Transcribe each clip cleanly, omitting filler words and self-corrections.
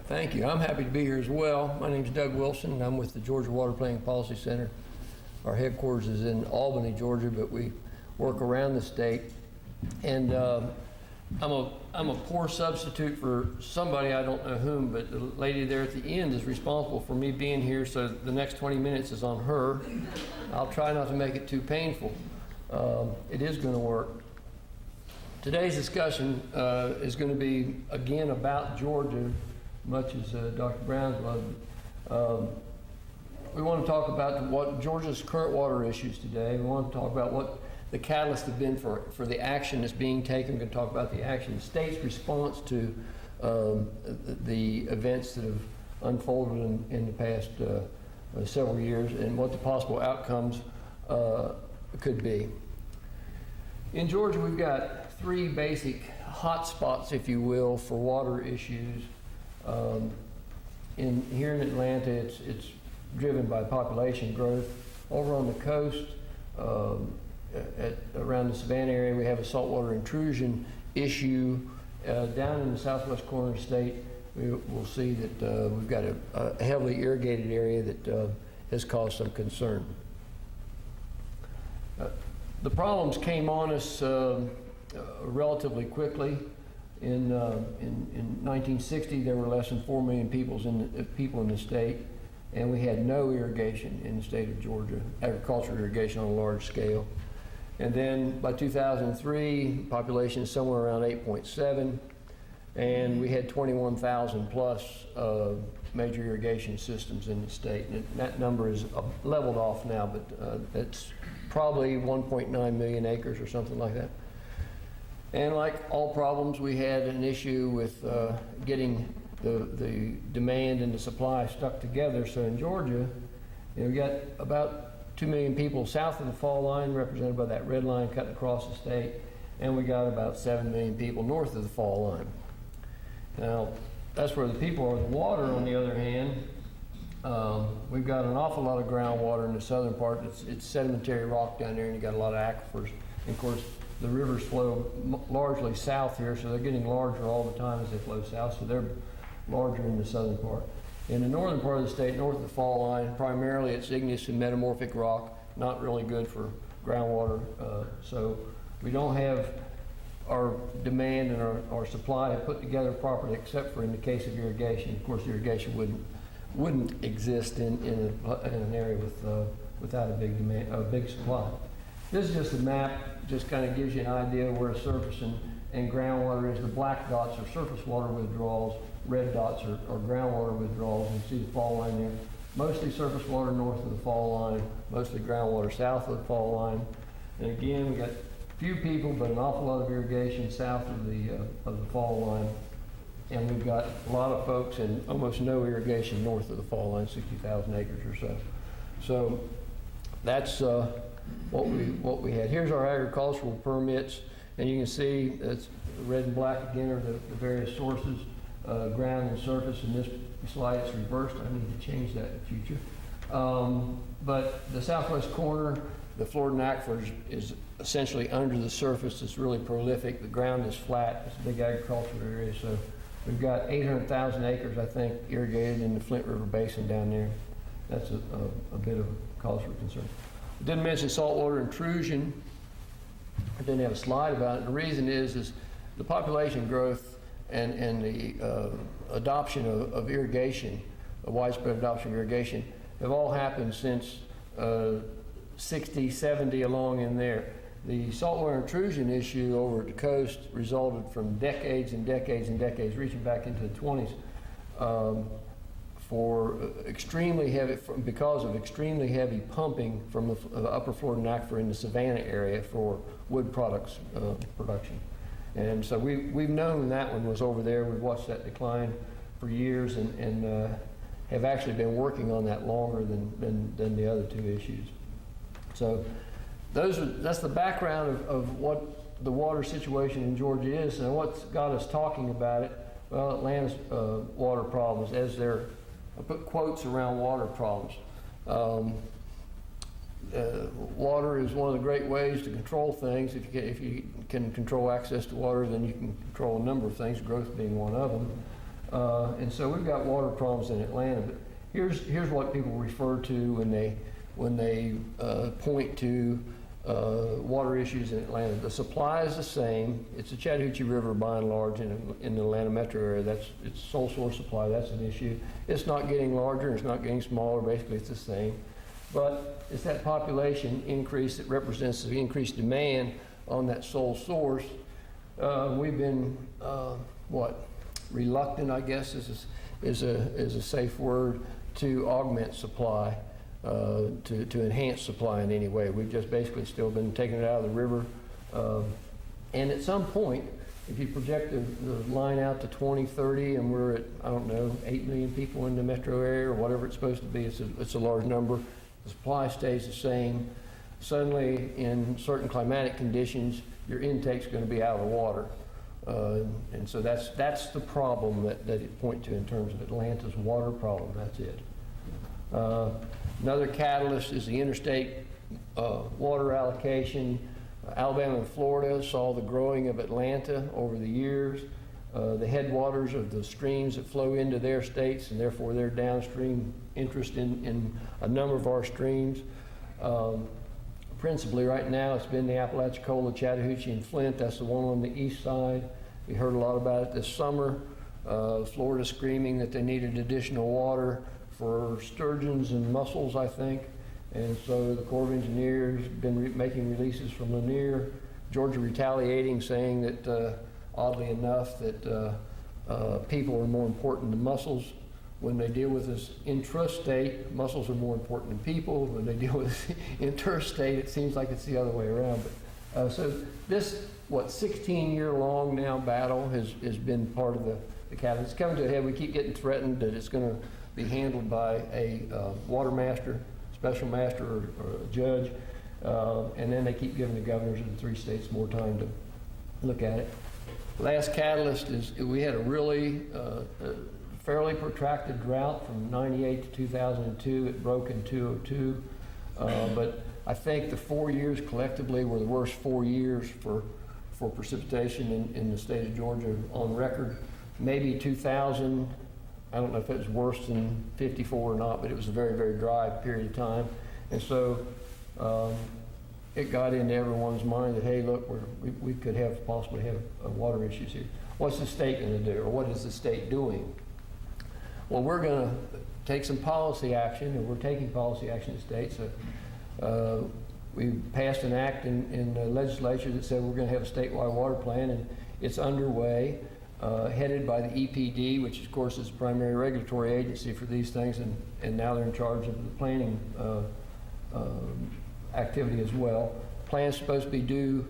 Thank you. I'm happy to be here as well. My name is Doug Wilson, and I'm with the Georgia Water Planning Policy Center. Our headquarters is in Albany, Georgia, but we work around the state. And I'm a poor substitute for somebody, I don't know whom, but the lady there at the end is responsible for me being here, so the next 20 minutes is on her. I'll try not to make it too painful. It is going to work. Today's discussion is going to be, again, about Georgia, much as Dr. Brown's was. We want to talk about what Georgia's current water issues today. We want to talk about what the catalyst have been for the action that's being taken. We're going to talk about the action, the state's response to the events that have unfolded in the past several years, and what the possible outcomes could be. In Georgia, we've got three basic hot spots, if you will, for water issues. Here in Atlanta, it's driven by population growth. Over on the coast, around the Savannah area, we have a saltwater intrusion issue. Down in the southwest corner of the state, we'll see that we've got a heavily irrigated area that has caused some concern. The problems came on us relatively quickly. In 1960, there were less than 4 million people in the state, and we had no irrigation in the state of Georgia, agricultural irrigation on a large scale. And then by 2003, population is somewhere around 8.7, and we had 21,000 plus major irrigation systems in the state. And that number is leveled off now, but it's probably 1.9 million acres or something like that. And like all problems, we had an issue with getting the demand and the supply stuck together. So in Georgia, we got about 2 million people south of the fall line, represented by that red line cutting across the state, and we got about 7 million people north of the fall line. Now, that's where the people are. The water, on the other hand, we've got an awful lot of groundwater in the southern part. It's sedimentary rock down there, and you got a lot of aquifers. And of course, the rivers flow largely south here, so they're getting larger all the time as they flow south, so they're larger in the southern part. In the northern part of the state, north of the fall line, primarily it's igneous and metamorphic rock, not really good for groundwater, so we don't have our demand and our supply put together properly, except for in the case of irrigation. Of course, irrigation wouldn't exist in an area without a big demand, a big supply. This is just a map, just kind of gives you an idea of where surface and groundwater is. The black dots are surface water withdrawals, red dots are groundwater withdrawals. You see the fall line there. Mostly surface water north of the fall line, mostly groundwater south of the fall line. And again, we got few people, but an awful lot of irrigation south of the fall line. And we've got a lot of folks and almost no irrigation north of the fall line, 60,000 acres or so. So that's what we had. Here's our agricultural permits, and you can see it's red and black again are the various sources, ground and surface. In this slide it's reversed. I need to change that in the future. But the southwest corner, the Florida aquifer is essentially under the surface. It's really prolific. The ground is flat. It's a big agricultural area. So we've got 800,000 acres, I think, irrigated in the Flint River Basin down there. That's a bit of a cause for concern. I didn't mention saltwater intrusion. I didn't have a slide about it. The reason is the population growth and the adoption of irrigation, a widespread adoption of irrigation, have all happened since 60, 70 along in there. The saltwater intrusion issue over at the coast resulted from decades and decades and decades, reaching back into the 20s, because of extremely heavy pumping from the upper Florida aquifer in the Savannah area for wood products production. And so we've known that one was over there. We've watched that decline for years and have actually been working on that longer than the other two issues. So that's the background of what the water situation in Georgia is, and what's got us talking about it. Well, Atlanta's water problems, I put quotes around water problems. Water is one of the great ways to control things. If you can control access to water, then you can control a number of things, growth being one of them. And so we've got water problems in Atlanta. But here's what people refer to when they point to water issues in Atlanta. The supply is the same. It's the Chattahoochee River by and large in the Atlanta metro area. That's its sole source supply. That's an issue. It's not getting larger. It's not getting smaller. Basically, it's the same. But it's that population increase that represents the increased demand on that sole source. We've been reluctant, I guess is a safe word, to augment supply, to enhance supply in any way. We've just basically still been taking it out of the river. And at some point, if you project the line out to 2030 and we're at, I don't know, 8 million people in the metro area or whatever it's supposed to be, it's a large number. The supply stays the same. Suddenly, in certain climatic conditions, your intake's going to be out of the water. And so that's the problem that it points to in terms of Atlanta's water problem. That's it. Another catalyst is the interstate water allocation. Alabama and Florida saw the growing of Atlanta over the years. The headwaters of the streams that flow into their states, and therefore their downstream interest in a number of our streams. Principally right now it's been the Apalachicola, Chattahoochee, and Flint. That's the one on the east side. We heard a lot about it this summer. Florida screaming that they needed additional water for sturgeons and mussels, I think. And so the Corps of Engineers been making releases from Lanier. Georgia retaliating, saying that oddly enough that people are more important than mussels. When they deal with this intrastate, mussels are more important than people. When they deal with this interstate, it seems like it's the other way around. But, so this, 16-year-long now battle has been part of the catalyst. It's coming to a head. We keep getting threatened that it's going to be handled by a water master, special master, or a judge. And then they keep giving the governors of the 3 states more time to look at it. Last catalyst is we had a really fairly protracted drought from 98 to 2002. It broke in 2002. But I think the 4 years collectively were the worst 4 years for precipitation in the state of Georgia on record. Maybe 2000, I don't know if it was worse than 54 or not, but it was a very, very dry period of time. And so it got into everyone's mind that, hey, look, we could possibly have water issues here. What's the state going to do, or what is the state doing? Well, we're going to take some policy action, and we're taking policy action in the state. So we passed an act in the legislature that said we're going to have a statewide water plan, and it's underway, headed by the EPD, which of course is the primary regulatory agency for these things, and now they're in charge of the planning activity as well. Plan's supposed to be due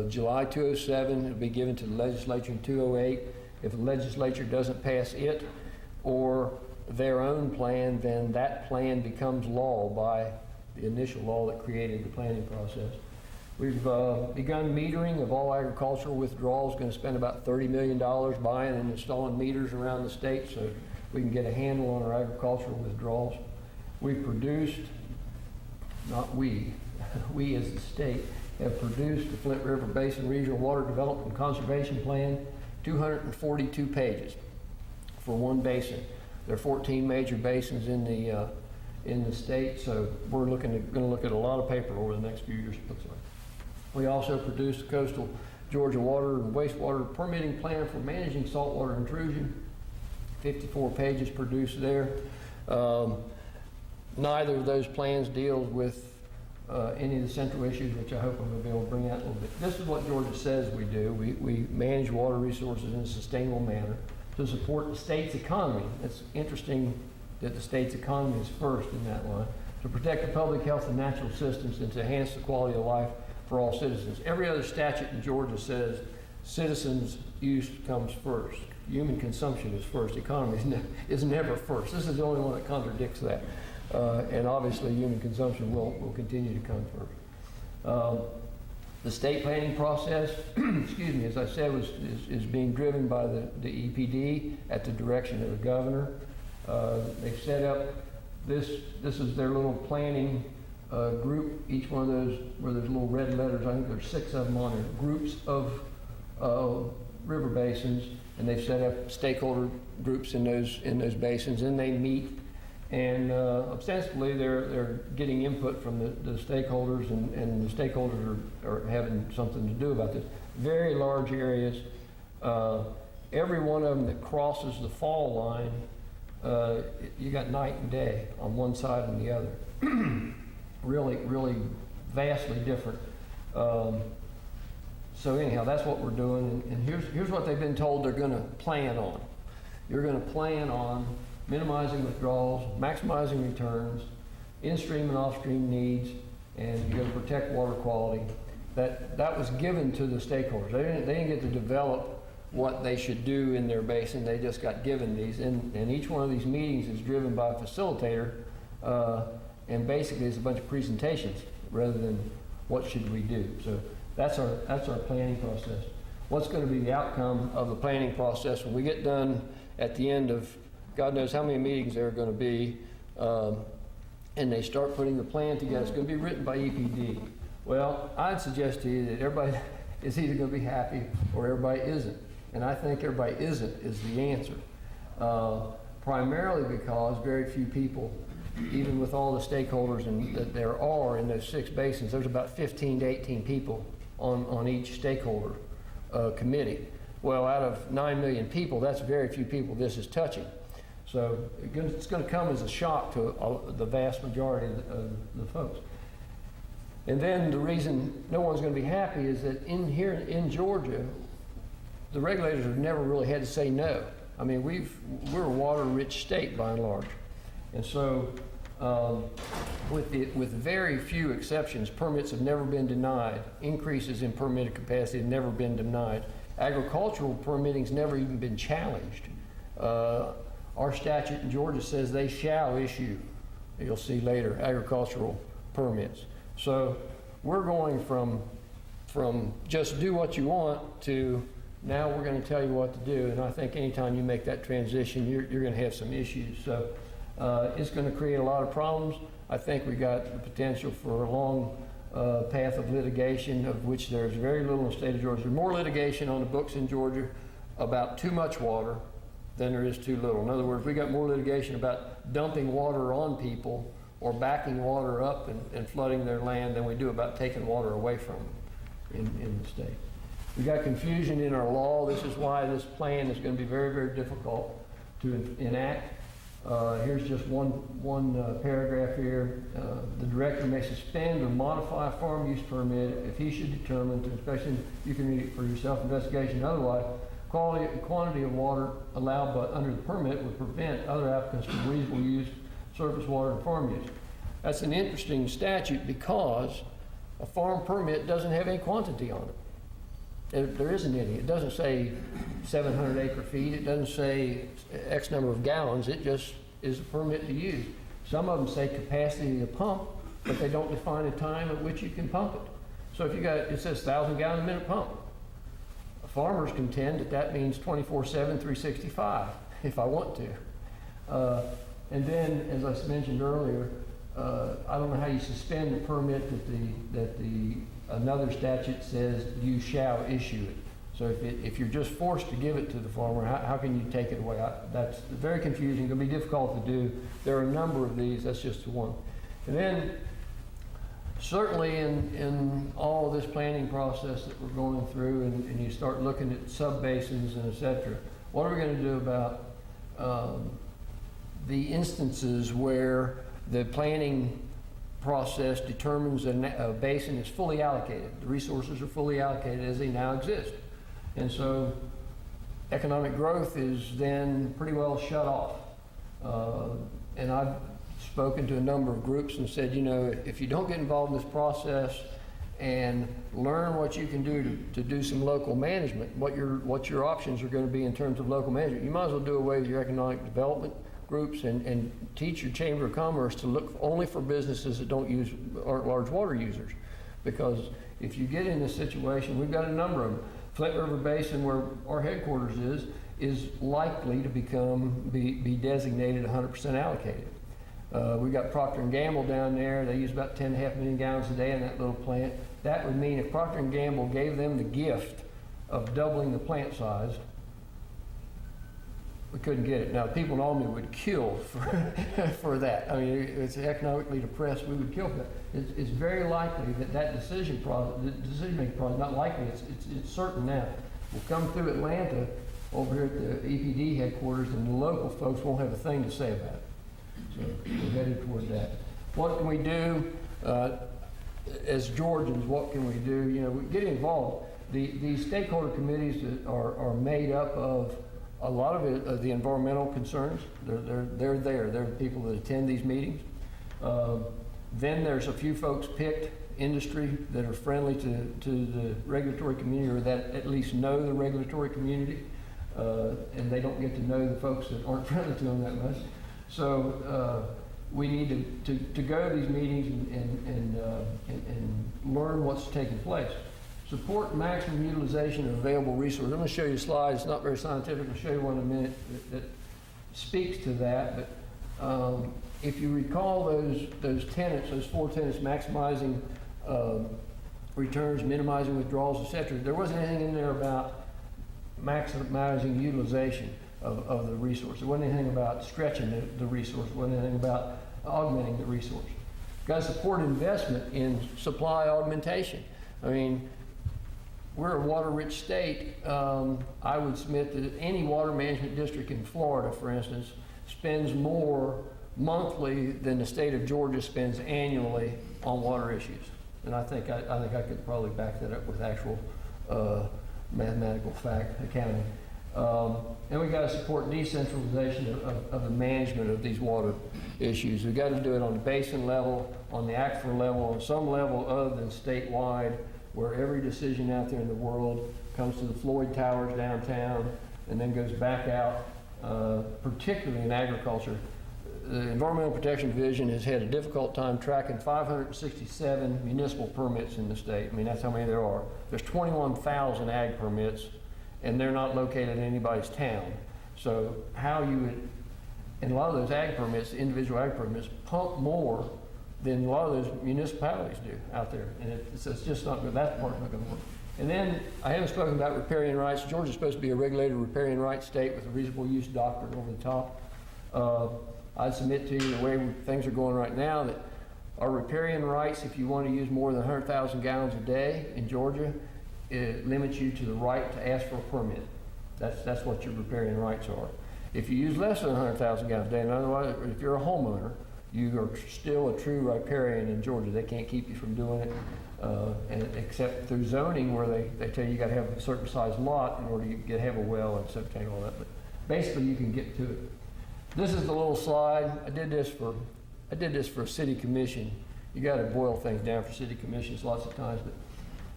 July 2007. It'll be given to the legislature in 2008. If the legislature doesn't pass it or their own plan, then that plan becomes law by the initial law that created the planning process. We've begun metering of all agricultural withdrawals. Going to spend about $30 million buying and installing meters around the state so we can get a handle on our agricultural withdrawals. We've produced, not we as the state, have produced the Flint River Basin Regional Water Development and Conservation Plan, 242 pages for one basin. There are 14 major basins in the state, so we're going to look at a lot of paper over the next few years, it looks like. We also produced the Coastal Georgia Water and Wastewater Permitting Plan for managing saltwater intrusion, 54 pages produced there. Neither of those plans deals with any of the central issues, which I hope I'm going to be able to bring out a little bit. This is what Georgia says we do. We manage water resources in a sustainable manner to support the state's economy. It's interesting that the state's economy is first in that line. To protect the public health and natural systems and to enhance the quality of life for all citizens. Every other statute in Georgia says citizens' use comes first. Human consumption is first. Economy is never first. This is the only one that contradicts that. And obviously human consumption will continue to come first. The state planning process, excuse me, as I said, is being driven by the EPD at the direction of the governor. They've set up this is their little planning group. Each one of those, where there's little red letters, I think there's 6 of them on it, groups of river basins, and they've set up stakeholder groups in those basins, and they meet, and ostensibly they're getting input from the stakeholders, and the stakeholders are having something to do about this. Very large areas. Every one of them that crosses the fall line, you got night and day on one side and the other. Really vastly different. So anyhow, that's what we're doing, and here's what they've been told they're going to plan on. You're going to plan on minimizing withdrawals, maximizing returns, in-stream and off-stream needs, and you're going to protect water quality. That was given to the stakeholders. They didn't get to develop what they should do in their basin. They just got given these, and each one of these meetings is driven by a facilitator, and basically it's a bunch of presentations rather than what should we do. So that's our planning process. What's going to be the outcome of the planning process when we get done at the end of God knows how many meetings there are going to be, and they start putting the plan together? It's going to be written by EPD. Well, I'd suggest to you that everybody is either going to be happy or everybody isn't. And I think everybody isn't is the answer. Primarily because very few people, even with all the stakeholders that there are in those 6 basins, there's about 15 to 18 people on each stakeholder committee. Well, out of 9 million people, that's very few people this is touching. So it's going to come as a shock to the vast majority of the folks. And then the reason no one's going to be happy is that here in Georgia, the regulators have never really had to say no. I mean, we're a water-rich state by and large. And so with very few exceptions, permits have never been denied. Increases in permitted capacity have never been denied. Agricultural permitting's never even been challenged. Our statute in Georgia says they shall issue, you'll see later, agricultural permits. So we're going from just do what you want to now we're going to tell you what to do. And I think anytime you make that transition, you're going to have some issues. So it's going to create a lot of problems. I think we got the potential for a long path of litigation, of which there's very little in the state of Georgia. There's more litigation on the books in Georgia about too much water than there is too little. In other words, we got more litigation about dumping water on people or backing water up and flooding their land than we do about taking water away from them in the state. We got confusion in our law. This is why this plan is going to be very, very difficult to enact. Here's just one paragraph here. The director may suspend or modify a farm use permit if he should determine, to inspection, you can read it for yourself, investigation, otherwise, quality and quantity of water allowed under the permit would prevent other applicants from reasonable use surface water and farm use. That's an interesting statute because a farm permit doesn't have any quantity on it. There isn't any. It doesn't say 700 acre feet. It doesn't say X number of gallons. It just is a permit to use. Some of them say capacity to pump, but they don't define a time at which you can pump it. So if you got, it says 1,000 gallon a minute pump. Farmers contend that means 24/7, 365, if I want to. And then, as I mentioned earlier, I don't know how you suspend a permit that another statute says you shall issue it. So if you're just forced to give it to the farmer, how can you take it away? That's very confusing. It'll be difficult to do. There are a number of these. That's just one. And then, certainly in all of this planning process that we're going through, and you start looking at sub-basins and et cetera, what are we going to do about the instances where the planning process determines a basin is fully allocated. The resources are fully allocated as they now exist. And so economic growth is then pretty well shut off. And I've spoken to a number of groups and said, you know, if you don't get involved in this process and learn what you can do to do some local management, what your options are going to be in terms of local management, you might as well do away with your economic development groups and teach your Chamber of Commerce to look only for businesses that aren't large water users. Because if you get in this situation, we've got a number of them. Flint River Basin, where our headquarters is likely to be designated 100% allocated. We've got Procter & Gamble down there. They use about 10.5 million gallons a day in that little plant. That would mean if Procter & Gamble gave them the gift of doubling the plant size. We couldn't get it. Now, people in Albany would kill for that. I mean, it's economically depressed. We would kill for that. It's very likely that decision process, the decision-making process, not likely, it's certain now, will come through Atlanta over here at the EPD headquarters, and the local folks won't have a thing to say about it. So we're headed toward that. What can we do as Georgians? What can we do? You know, we get involved. These stakeholder committees are made up of a lot of it, the environmental concerns. They're there. They're people that attend these meetings. Then there's a few folks picked, industry, that are friendly to the regulatory community, or that at least know the regulatory community, and they don't get to know the folks that aren't friendly to them that much. So we need to go to these meetings and learn what's taking place. Support maximum utilization of available resources. I'm going to show you a slide. It's not very scientific. I'll show you one in a minute that speaks to that. But if you recall those tenets, those 4 tenets: maximizing returns, minimizing withdrawals, etc. There wasn't anything in there about maximizing utilization of the resource. There wasn't anything about stretching the resource. There wasn't anything about augmenting the resource. Got to support investment in supply augmentation. I mean, we're a water-rich state. I would submit that any water management district in Florida, for instance, spends more monthly than the state of Georgia spends annually on water issues. And I think I could probably back that up with actual mathematical fact, accounting. And we got to support decentralization of the management of these water issues. We got to do it on the basin level, on the aquifer level, on some level other than statewide, where every decision out there in the world comes to the Floyd Towers downtown and then goes back out, particularly in agriculture. The Environmental Protection Division has had a difficult time tracking 567 municipal permits in the state. I mean, that's how many there are. There's 21,000 ag permits, and they're not located in anybody's town. So how you would, and a lot of those ag permits, individual ag permits, pump more than a lot of those municipalities do out there. And it's just not good. That part's not going to work. And then I haven't spoken about riparian rights. Georgia's supposed to be a regulated riparian rights state with a reasonable use doctrine over the top. I'd submit to you the way things are going right now that our riparian rights, if you want to use more than 100,000 gallons a day in Georgia, it limits you to the right to ask for a permit. That's what your riparian rights are. If you use less than 100,000 gallons a day, in other words, if you're a homeowner, you are still a true riparian in Georgia. They can't keep you from doing it, and except through zoning, where they tell you got to have a certain size lot in order to have a well and septic and all that. But basically, you can get to it. This is the little slide. I did this for a city commission. You got to boil things down for city commissions lots of times,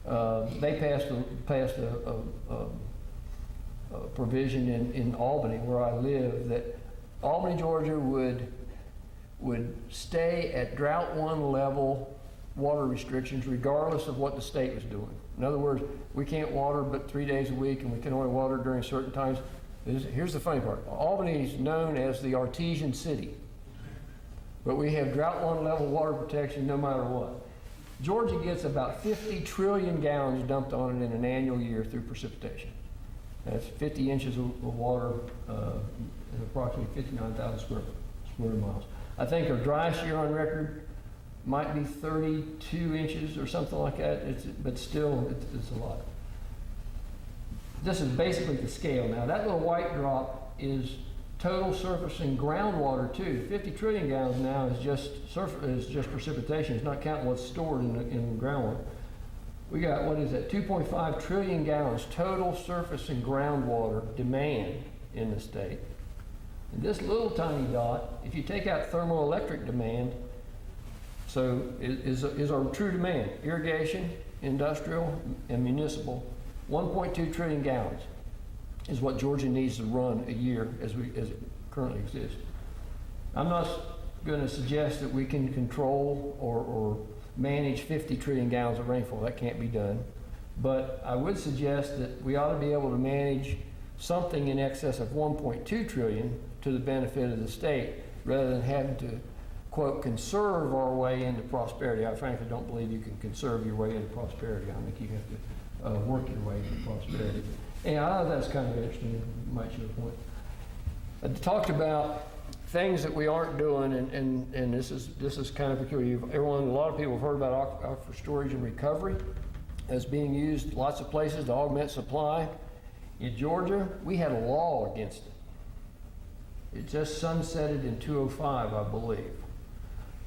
but they passed a provision in Albany, where I live, that Albany, Georgia would stay at drought 1 level water restrictions regardless of what the state was doing. In other words, we can't water but 3 days a week, and we can only water during certain times. Here's the funny part. Albany is known as the artesian city, but we have drought 1 level water protection no matter what. Georgia gets about 50 trillion gallons dumped on it in an annual year through precipitation. That's 50 inches of water and approximately 59,000 square miles. I think our driest year on record might be 32 inches or something like that, but still, it's a lot. This is basically the scale. Now, that little white drop is total surface and groundwater too. 50 trillion gallons now is just precipitation. It's not counting what's stored in groundwater. We got, what is that, 2.5 trillion gallons total surface and groundwater demand in the state. And this little tiny dot, if you take out thermoelectric demand, so is our true demand, irrigation, industrial, and municipal, 1.2 trillion gallons is what Georgia needs to run a year as it currently exists. I'm not going to suggest that we can control or manage 50 trillion gallons of rainfall. That can't be done. But I would suggest that we ought to be able to manage something in excess of 1.2 trillion to the benefit of the state, rather than having to quote, conserve our way into prosperity. I frankly don't believe you can conserve your way into prosperity. I think you have to work your way into prosperity. And I thought that's kind of interesting. You might show a point. I talked about things that we aren't doing, and this is kind of peculiar. A lot of people have heard about aquifer storage and recovery as being used lots of places to augment supply. In Georgia, we had a law against it. It just sunsetted in 2005, I believe.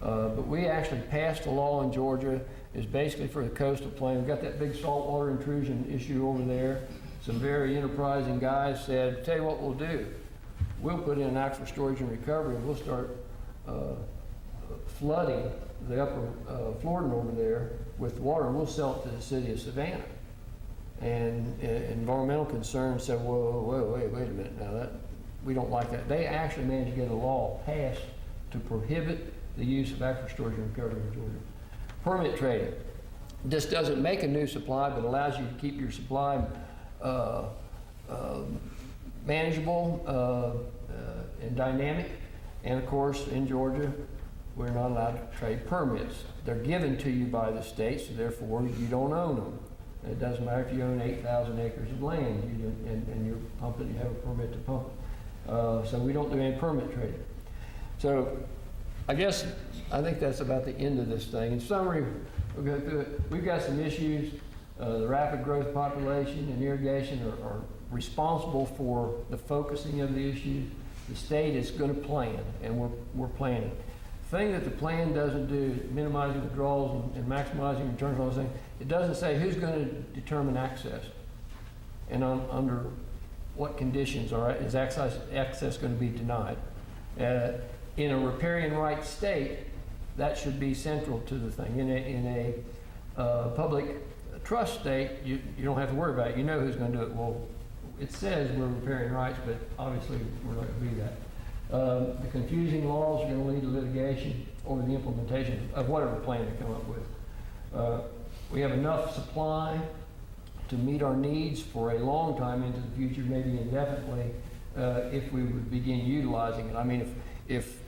But we actually passed a law in Georgia. It's basically for the coastal plain. We've got that big saltwater intrusion issue over there. Some very enterprising guys said, tell you what we'll do. We'll put in an aquifer storage and recovery, and we'll start flooding the upper Florida over there with water, and we'll sell it to the city of Savannah. And environmental concerns said, whoa, wait a minute now, we don't like that. They actually managed to get a law passed to prohibit the use of aquifer storage and recovery in Georgia. Permit trading. This doesn't make a new supply, but allows you to keep your supply manageable and dynamic. And of course, in Georgia, we're not allowed to trade permits. They're given to you by the state, so therefore you don't own them. It doesn't matter if you own 8,000 acres of land and you're pumping, you have a permit to pump it. So we don't do any permit trading. So I think that's about the end of this thing. In summary, we'll go through it. We've got some issues. The rapid growth population and irrigation are responsible for the focusing of the issues. The state is going to plan, and we're planning. The thing that the plan doesn't do, minimizing withdrawals and maximizing returns, all those things, it doesn't say who's going to determine access and under what conditions is access going to be denied. In a riparian rights state, that should be central to the thing. In a public trust state, you don't have to worry about it. You know who's going to do it. Well, it says we're riparian rights, but obviously we're not going to be that. The confusing laws are going to lead to litigation over the implementation of whatever plan they come up with. We have enough supply to meet our needs for a long time into the future, maybe indefinitely, if we would begin utilizing it. I mean, if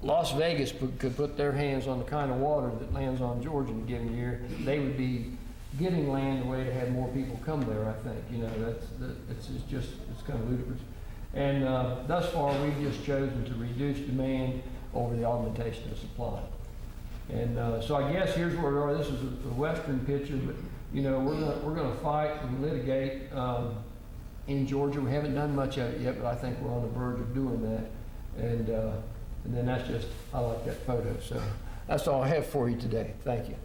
Las Vegas could put their hands on the kind of water that lands on Georgia in a given year, they would be giving land away to have more people come there, I think. You know, it's kind of ludicrous. And thus far, we've just chosen to reduce demand over the augmentation of supply. And so I guess here's where we are. This is the western picture, but you know, we're gonna fight and litigate in Georgia. We haven't done much of it yet, but I think we're on the verge of doing that. And then I like that photo. So that's all I have for you today. Thank you.